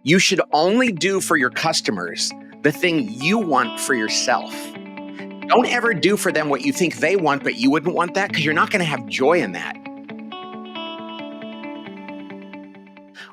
You should only do for your customers the thing you want for yourself. Don't ever do for them what you think they want, but you wouldn't want that, because you're not going to have joy in that.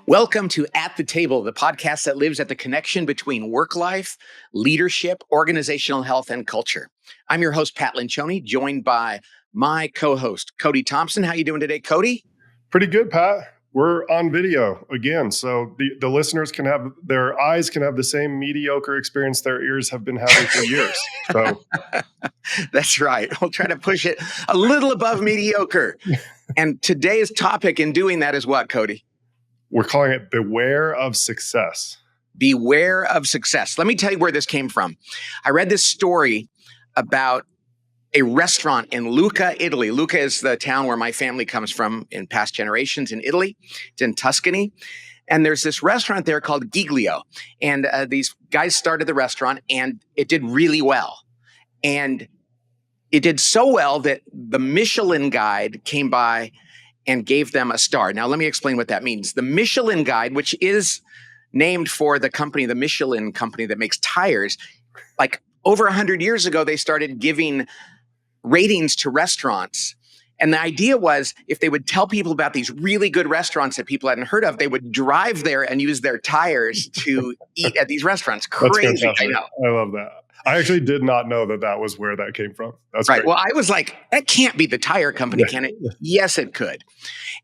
Welcome to At the Table, the podcast that lives at the connection between work life, leadership, organizational health, and culture. I'm your host, Pat Lencioni, joined by my co-host, Cody Thompson. How you doing today, Cody? Pretty good, Pat. We're on video again, so the listeners can have, their eyes can have the same mediocre experience their ears have been having for years. So That's right. We'll try to push it a little above mediocre. And today's topic in doing that is what, Cody? We're calling it Beware of Success. Beware of success. Let me tell you where this came from. I read this story about a restaurant in Lucca, Italy. Lucca is the town where my family comes from in past generations in Italy. It's in Tuscany. And there's this restaurant there called Giglio. And these guys started the restaurant and it did really well. And it did so well that the Michelin guide came by and gave them a star. Now, let me explain what that means. The Michelin guide, which is named for the company, the Michelin company that makes tires, like over 100 years ago, they started giving ratings to restaurants. And the idea was if they would tell people about these really good restaurants that people hadn't heard of, they would drive there and use their tires to eat at these restaurants. Crazy, I know. I love that. I actually did not know that that was where that came from. That's right. Great. Well, I was like, that can't be the tire company, can it? Yes, it could.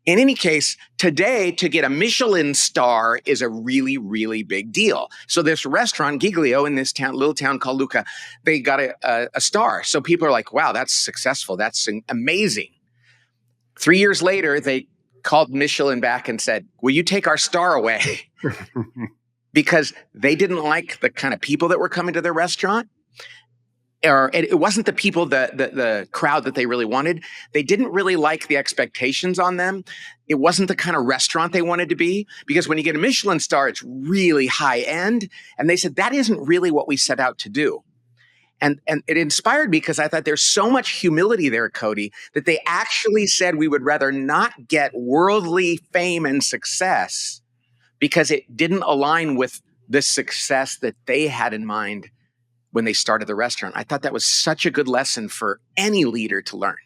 In any case, today, to get a Michelin star is a really, really big deal. So this restaurant, Giglio, in this town, little town called Lucca, they got a star. So people are like, wow, that's successful. That's amazing. 3 years later, they called Michelin back and said, will you take our star away? Because they didn't like the kind of people that were coming to their restaurant. Or it wasn't the people, the crowd that they really wanted. They didn't really like the expectations on them. It wasn't the kind of restaurant they wanted to be, because when you get a Michelin star, it's really high end. And they said, that isn't really what we set out to do. And it inspired me because I thought there's so much humility there, Cody, that they actually said we would rather not get worldly fame and success because it didn't align with the success that they had in mind when they started the restaurant. I thought that was such a good lesson for any leader to learn.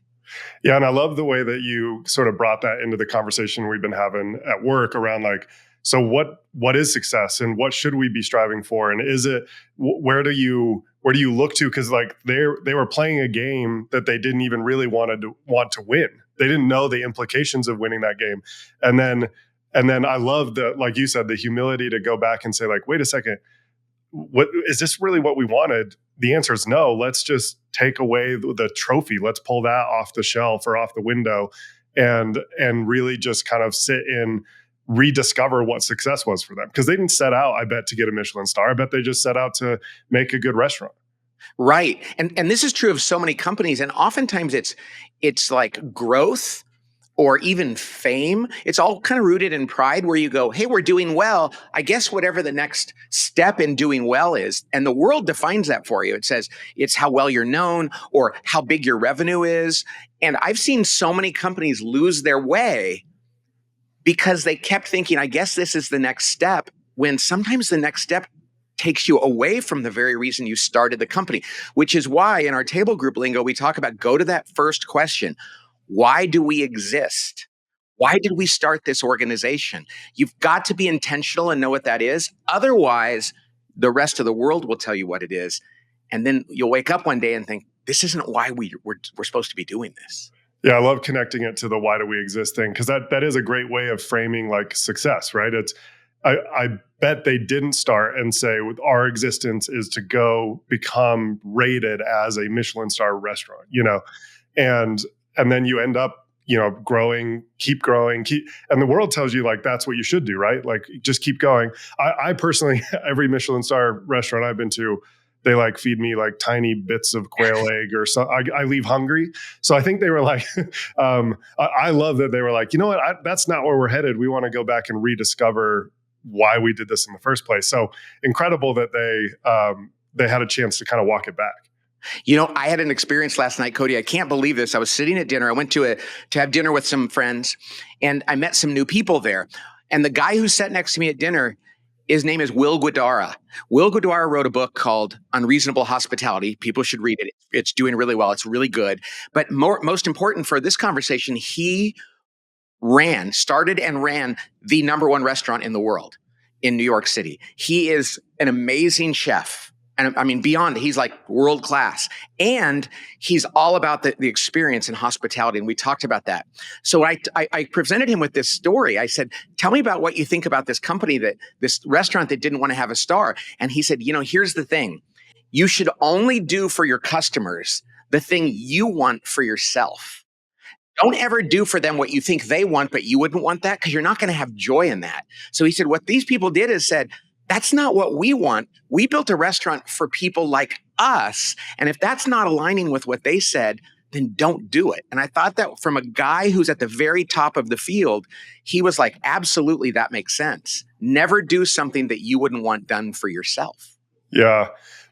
Yeah, and I love the way that you sort of brought that into the conversation we've been having at work around like, so what is success and what should we be striving for? And is it, where do you look to? Because like they were playing a game that they didn't even really want to win. They didn't know the implications of winning that game. And then I love the, like you said, the humility to go back and say like, wait a second, what is this really what we wanted? The answer is no. Let's just take away the trophy. Let's pull that off the shelf or off the window and really just kind of sit and rediscover what success was for them. Because they didn't set out, I bet, to get a Michelin star. I bet they just set out to make a good restaurant. Right. And this is true of so many companies. And oftentimes it's like growth or even fame. It's all kind of rooted in pride where you go, hey, we're doing well. I guess whatever the next step in doing well is. And the world defines that for you. It says it's how well you're known or how big your revenue is. And I've seen so many companies lose their way because they kept thinking, I guess this is the next step, when sometimes the next step takes you away from the very reason you started the company, which is why in our table group lingo, we talk about go to that first question. Why do we exist? Why did we start this organization? You've got to be intentional and know what that is. Otherwise, the rest of the world will tell you what it is. And then you'll wake up one day and think, this isn't why we're supposed to be doing this. Yeah, I love connecting it to the why do we exist thing, because that is a great way of framing like success, right? It's I bet they didn't start and say with our existence is to go become rated as a Michelin star restaurant, and then you end up, growing, and the world tells you like, that's what you should do, right? Like just keep going. I personally, every Michelin star restaurant I've been to, they like feed me like tiny bits of quail egg or so. I leave hungry. So I think they were like, I love that they were like, you know what, that's not where we're headed. We want to go back and rediscover why we did this in the first place. So incredible that they had a chance to kind of walk it back. I had an experience last night, Cody. I can't believe this. I was sitting at dinner. I went to have dinner with some friends, and I met some new people there. And the guy who sat next to me at dinner, His name is Will Guidara. Will Guidara wrote a book called Unreasonable Hospitality. People should read it. It's doing really well. It's really good. But most important for this conversation, he started and ran the number one restaurant in the world in New York City. He is an amazing chef. And I mean, beyond, he's like world class. And he's all about the experience in hospitality. And we talked about that. So I presented him with this story. I said, tell me about what you think about this company, this restaurant that didn't want to have a star. And he said, here's the thing. You should only do for your customers the thing you want for yourself. Don't ever do for them what you think they want, but you wouldn't want that because you're not going to have joy in that. So he said, what these people did is said, that's not what we want. We built a restaurant for people like us. And if that's not aligning with what they said, then don't do it. And I thought that from a guy who's at the very top of the field, he was like, absolutely, that makes sense. Never do something that you wouldn't want done for yourself. Yeah.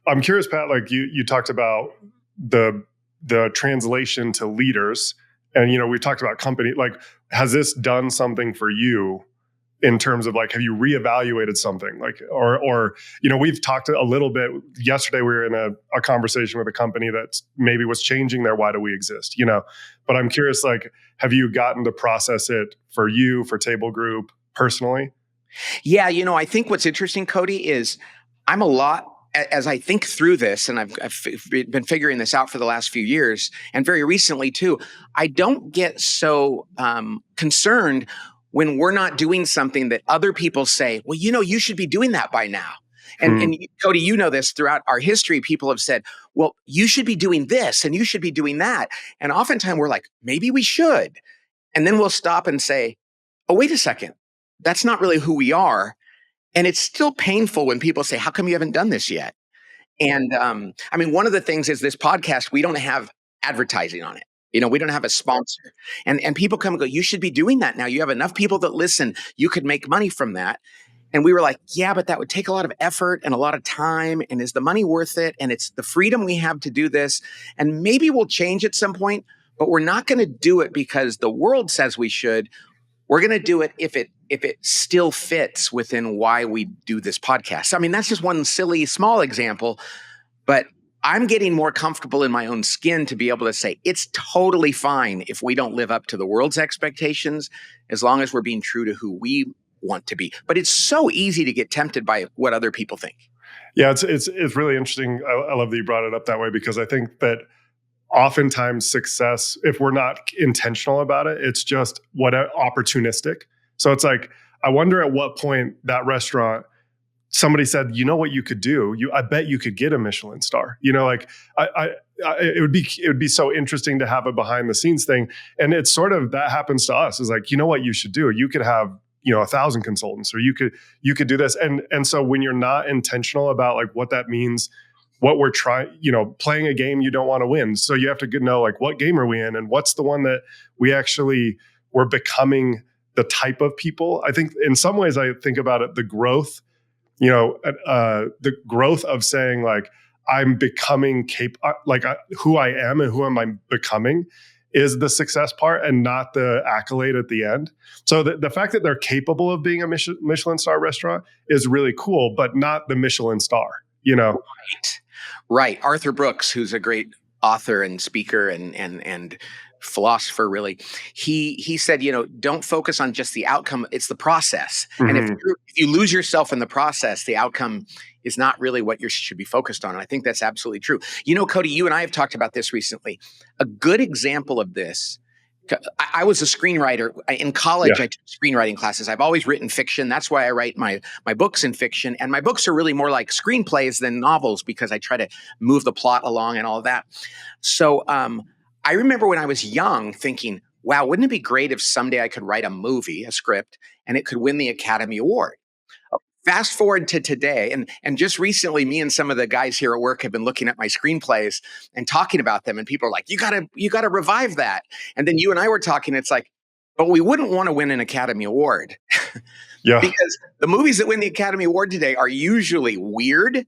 I'm curious, Pat, like you talked about the translation to leaders. And, we've talked about company, like, has this done something for you in terms of like, have you reevaluated something like, or, we've talked a little bit yesterday, we were in a conversation with a company that maybe was changing their, why do we exist, but I'm curious, like, have you gotten to process it for you, for Table Group personally? Yeah. I think what's interesting, Cody, is as I think through this, and I've been figuring this out for the last few years and very recently too, I don't get so concerned when we're not doing something that other people say, well, you should be doing that by now. And Cody, you know this, throughout our history, people have said, well, you should be doing this and you should be doing that. And oftentimes we're like, maybe we should. And then we'll stop and say, oh, wait a second. That's not really who we are. And it's still painful when people say, how come you haven't done this yet? And one of the things is this podcast, we don't have advertising on it. We don't have a sponsor. And people come and go, you should be doing that now. You have enough people that listen. You could make money from that. And we were like, yeah, but that would take a lot of effort and a lot of time. And is the money worth it? And it's the freedom we have to do this. And maybe we'll change at some point, but we're not going to do it because the world says we should. We're going to do it if it still fits within why we do this podcast. I mean, that's just one silly, small example, but I'm getting more comfortable in my own skin to be able to say it's totally fine if we don't live up to the world's expectations, as long as we're being true to who we want to be. But it's so easy to get tempted by what other people think. Yeah, it's really interesting. I love that you brought it up that way, because I think that oftentimes success, if we're not intentional about it, it's just opportunistic. So it's like, I wonder at what point that restaurant, somebody said, what you could do? I bet you could get a Michelin star. It would be so interesting to have a behind the scenes thing. And it's sort of, that happens to us. Is like, what you should do? You could have 1,000 consultants, or you could do this. And so when you're not intentional about like what that means, what we're trying, playing a game you don't want to win. So you have to know like, what game are we in, and what's the one that we're becoming the type of people. I think in some ways, I think about it, the growth of saying like, I'm becoming who I am and who am I becoming is the success part, and not the accolade at the end. So the fact that they're capable of being a Michelin star restaurant is really cool, but not the Michelin star, Right. Arthur Brooks, who's a great author and speaker and philosopher, really, he said, don't focus on just the outcome. It's the process. Mm-hmm. And if you lose yourself in the process, the outcome is not really what you should be focused on. And I think that's absolutely true. Cody, you and I have talked about this recently. A good example of this, I was a screenwriter. In college, yeah. I took screenwriting classes. I've always written fiction. That's why I write my books in fiction. And my books are really more like screenplays than novels, because I try to move the plot along and all of that. So I remember when I was young thinking, wow, wouldn't it be great if someday I could write a script, and it could win the Academy Award? Fast forward to today, and just recently, me and some of the guys here at work have been looking at my screenplays and talking about them, and people are like, you gotta revive that. And then you and I were talking, it's like, but we wouldn't want to win an Academy Award. Yeah. Because the movies that win the Academy Award today are usually weird,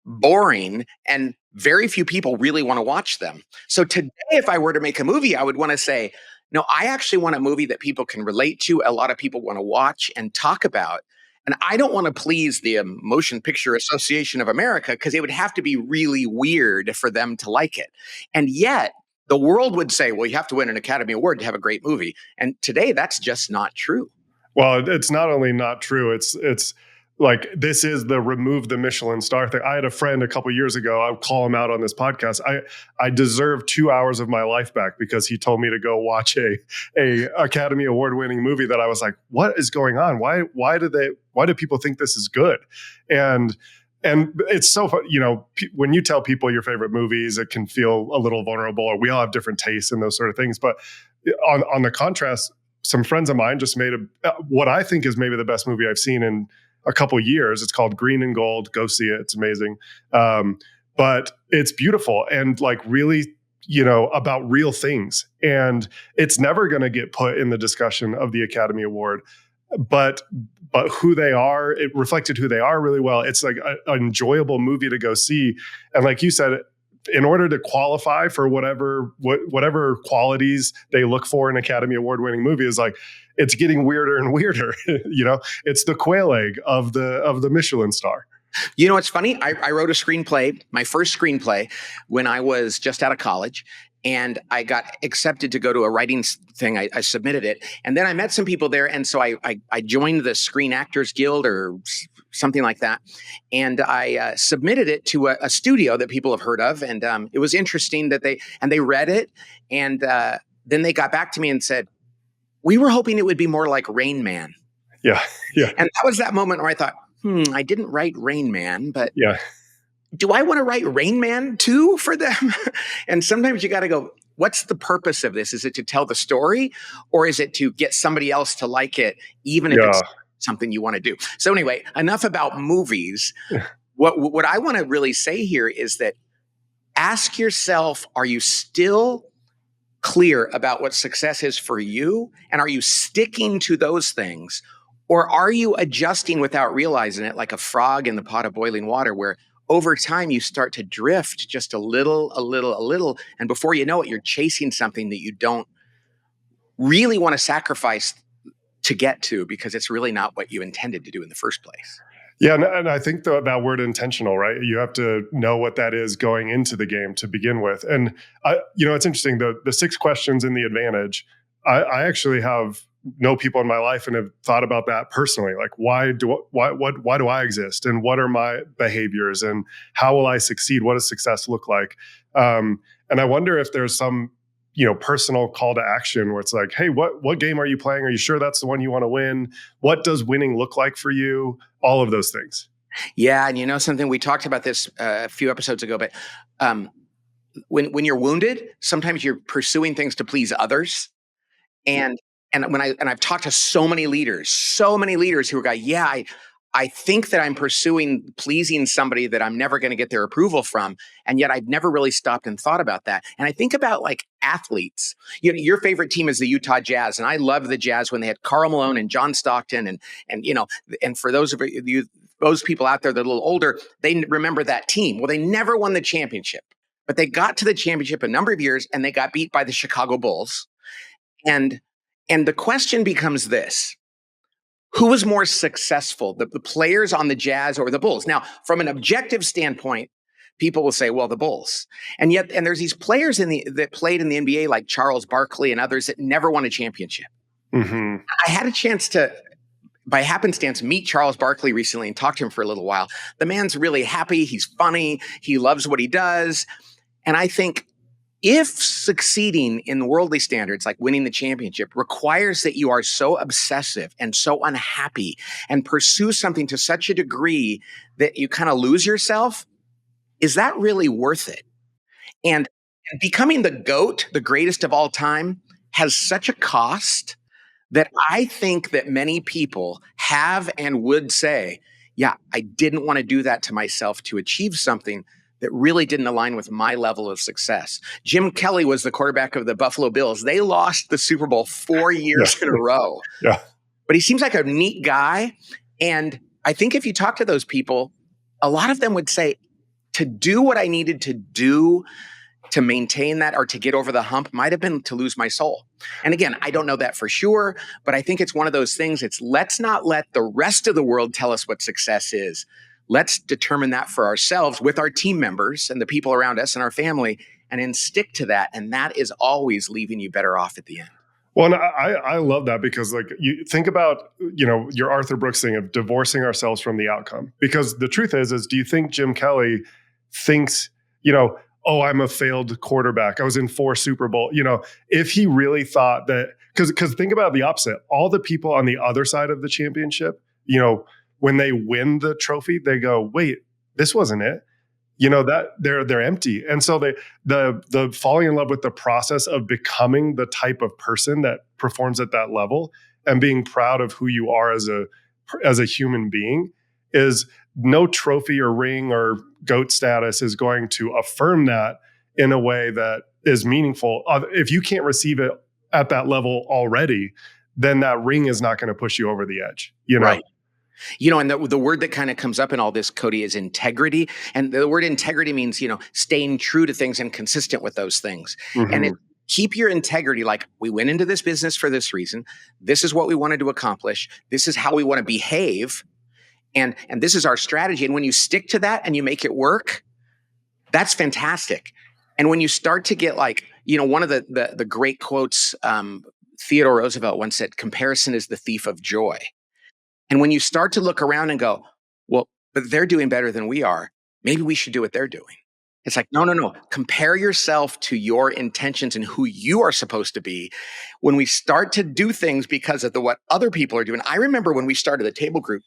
boring, and very few people really want to watch them. So today, if I were to make a movie, I would want to say, no, I actually want a movie that people can relate to, a lot of people want to watch and talk about. And I don't want to please the Motion Picture Association of America because it would have to be really weird for them to like it. And yet, the world would say, well, you have to win an Academy Award to have a great movie. And today, that's just not true. Well, it's not only not true, it's like this is the remove the Michelin star thing. I had a friend a couple of years ago, I'll call him out on this podcast. I deserve 2 hours of my life back because he told me to go watch a Academy Award winning movie that I was like, what is going on? Why do people think this is good? And it's so fun, when you tell people your favorite movies, it can feel a little vulnerable, or we all have different tastes and those sort of things. But on the contrast, some friends of mine just made what I think is maybe the best movie I've seen in a couple of years. It's called Green and Gold. Go see it. It's amazing. But it's beautiful and like really, about real things. And it's never going to get put in the discussion of the Academy Award. But who they are, it reflected who they are really well. It's like an enjoyable movie to go see. And like you said, in order to qualify for whatever qualities they look for in Academy Award winning movie, is like, it's getting weirder and weirder. It's the quail egg of the Michelin star. It's funny. I wrote a screenplay, my first screenplay, when I was just out of college. And I got accepted to go to a writing thing. I submitted it. And then I met some people there. And so I joined the Screen Actors Guild or something like that. And I submitted it to a studio that people have heard of. And it was interesting that they read it. And then they got back to me and said, we were hoping it would be more like Rain Man. Yeah. Yeah. And that was that moment where I thought, I didn't write Rain Man, but yeah. Do I want to write Rain Man too for them? And sometimes you got to go, what's the purpose of this? Is it to tell the story, or is it to get somebody else to like it, even if it's something you want to do? So anyway, enough about movies. What I want to really say here is that ask yourself, are you still clear about what success is for you? And are you sticking to those things? Or are you adjusting without realizing it, like a frog in the pot of boiling water, where over time you start to drift just a little, and before you know it, you're chasing something that you don't really want to sacrifice to get to, because it's really not what you intended to do in the first place. Yeah, and I think that word intentional, right? You have to know what that is going into the game to begin with. And it's interesting, the 6 questions in the advantage, I actually know people in my life and have thought about that personally. Like, why do I exist, and what are my behaviors, and how will I succeed? What does success look like? And I wonder if there's some, personal call to action where it's like, hey, what game are you playing? Are you sure that's the one you want to win? What does winning look like for you? All of those things. Yeah. And something, we talked about this a few episodes ago, but when you're wounded, sometimes you're pursuing things to please others. And I've talked to so many leaders who are going, I think that I'm pursuing pleasing somebody that I'm never going to get their approval from. And yet I've never really stopped and thought about that. And I think about like athletes. Your favorite team is the Utah Jazz. And I love the Jazz when they had Karl Malone and John Stockton. And for those of you, those people out there that are a little older, they remember that team. Well, they never won the championship, but they got to the championship a number of years, and they got beat by the Chicago Bulls. And the question becomes this: who was more successful, the players on the Jazz or the Bulls? Now, from an objective standpoint, people will say, well, the Bulls. And there's these players that played in the NBA, like Charles Barkley and others, that never won a championship. Mm-hmm. I had a chance to, by happenstance, meet Charles Barkley recently and talk to him for a little while. The man's really happy. He's funny. He loves what he does. And I think, if succeeding in worldly standards, like winning the championship, requires that you are so obsessive and so unhappy and pursue something to such a degree that you kind of lose yourself, is that really worth it? And becoming the GOAT, the greatest of all time, has such a cost that I think that many people have and would say, yeah, I didn't want to do that to myself to achieve something that really didn't align with my level of success. Jim Kelly was the quarterback of the Buffalo Bills. They lost the Super Bowl 4 years in a row. Yeah. But he seems like a neat guy. And I think if you talk to those people, a lot of them would say, to do what I needed to do to maintain that or to get over the hump might have been to lose my soul. And again, I don't know that for sure, but I think it's one of those things. It's let's not let the rest of the world tell us what success is. Let's determine that for ourselves with our team members and the people around us and our family, and then stick to that. And that is always leaving you better off at the end. Well, and I love that because like you think about, your Arthur Brooks thing of divorcing ourselves from the outcome. Because the truth is do you think Jim Kelly thinks, oh, I'm a failed quarterback. I was in 4 Super Bowl, if he really thought that, because think about the opposite. All the people on the other side of the championship, when they win the trophy, they go, wait, this wasn't it. That they're empty. And so the falling in love with the process of becoming the type of person that performs at that level and being proud of who you are as a human being is no trophy or ring or GOAT status is going to affirm that in a way that is meaningful. If you can't receive it at that level already, then that ring is not going to push you over the edge, Right. And the word that kind of comes up in all this, Cody, is integrity. And the word integrity means, staying true to things and consistent with those things. Mm-hmm. And keep your integrity. Like, we went into this business for this reason. This is what we wanted to accomplish. This is how we want to behave. And this is our strategy. And when you stick to that and you make it work, that's fantastic. And when you start to get one of the great quotes, Theodore Roosevelt once said, comparison is the thief of joy. And when you start to look around and go, well, but they're doing better than we are, maybe we should do what they're doing. It's like, no. Compare yourself to your intentions and who you are supposed to be. When we start to do things because of what other people are doing. I remember when we started the table group,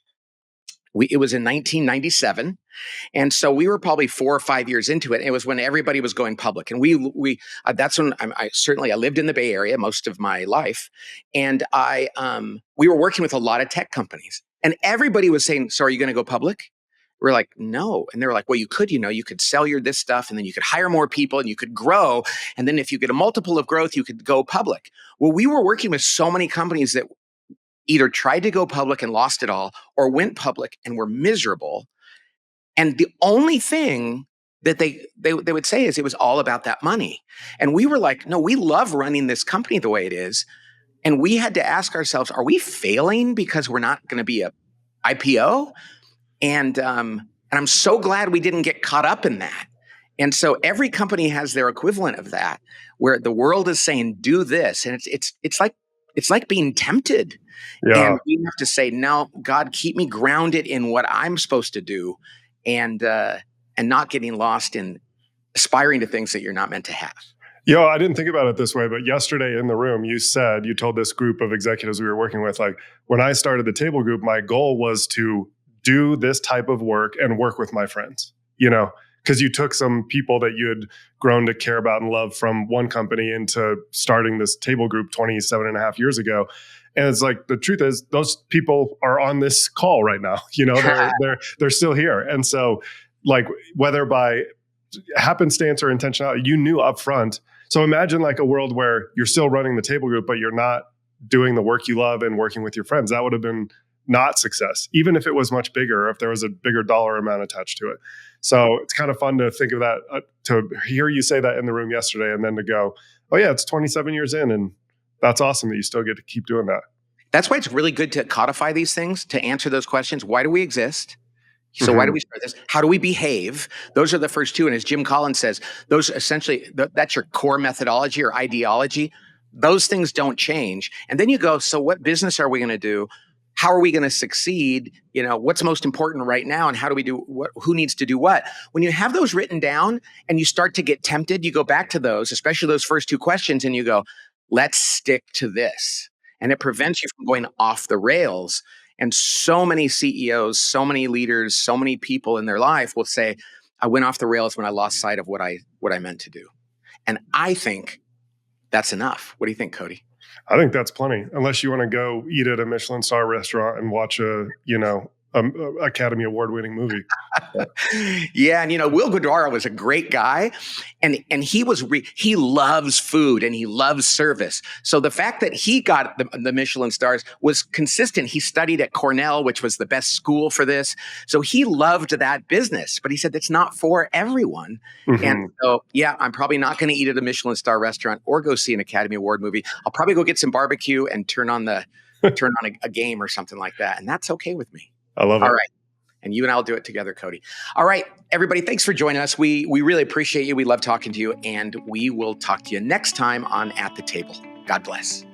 it was in 1997. And so we were probably 4 or 5 years into it. It was when everybody was going public. And that's when I lived in the Bay Area most of my life. And we were working with a lot of tech companies, and everybody was saying, so are you going to go public? We're like, no. And they were like, well, you could sell this stuff, and then you could hire more people and you could grow. And then if you get a multiple of growth, you could go public. Well, we were working with so many companies that either tried to go public and lost it all, or went public and were miserable. And the only thing that they would say is it was all about that money. And we were like, no, we love running this company the way it is. And we had to ask ourselves, are we failing because we're not going to be a IPO? And I'm so glad we didn't get caught up in that. And so every company has their equivalent of that, where the world is saying, do this. And it's like being tempted. Yeah. And we have to say, no, God, keep me grounded in what I'm supposed to do, and not getting lost in aspiring to things that you're not meant to have. I didn't think about it this way, but yesterday in the room, you told this group of executives we were working with, like, when I started the table group, my goal was to do this type of work and work with my friends, because you took some people that you had grown to care about and love from one company into starting this table group 27 and a half years ago. And it's like, the truth is those people are on this call right now, they're still here. And so, like, whether by happenstance or intentionality, you knew up front. So imagine like a world where you're still running the table group, but you're not doing the work you love and working with your friends. That would have been not success, even if it was much bigger, or if there was a bigger dollar amount attached to it. So it's kind of fun to think of that, to hear you say that in the room yesterday, and then to go, oh yeah, it's 27 years in, and that's awesome that you still get to keep doing that. That's why it's really good to codify these things, to answer those questions. Why do we exist? So why do we start this? How do we behave? Those are the first two. And as Jim Collins says, those essentially, that's your core methodology or ideology. Those things don't change. And then you go, so what business are we going to do? How are we going to succeed? What's most important right now, and how do we do what? Who needs to do what? When you have those written down and you start to get tempted, you go back to those, especially those first two questions, and you go, let's stick to this. And it prevents you from going off the rails. And so many CEOs, so many leaders, so many people in their life will say, I went off the rails when I lost sight of what I meant to do. And I think that's enough. What do you think, Cody? I think that's plenty, unless you want to go eat at a Michelin star restaurant and watch a Academy Award-winning movie. Yeah, and Will Guidara was a great guy, and he was he loves food and he loves service. So the fact that he got the Michelin stars was consistent. He studied at Cornell, which was the best school for this. So he loved that business, but he said it's not for everyone. Mm-hmm. And so, yeah, I'm probably not going to eat at a Michelin star restaurant or go see an Academy Award movie. I'll probably go get some barbecue and turn on a game or something like that, and that's okay with me. I love it. All right. And you and I will do it together, Cody. All right, everybody, thanks for joining us. We really appreciate you. We love talking to you. And we will talk to you next time on At the Table. God bless.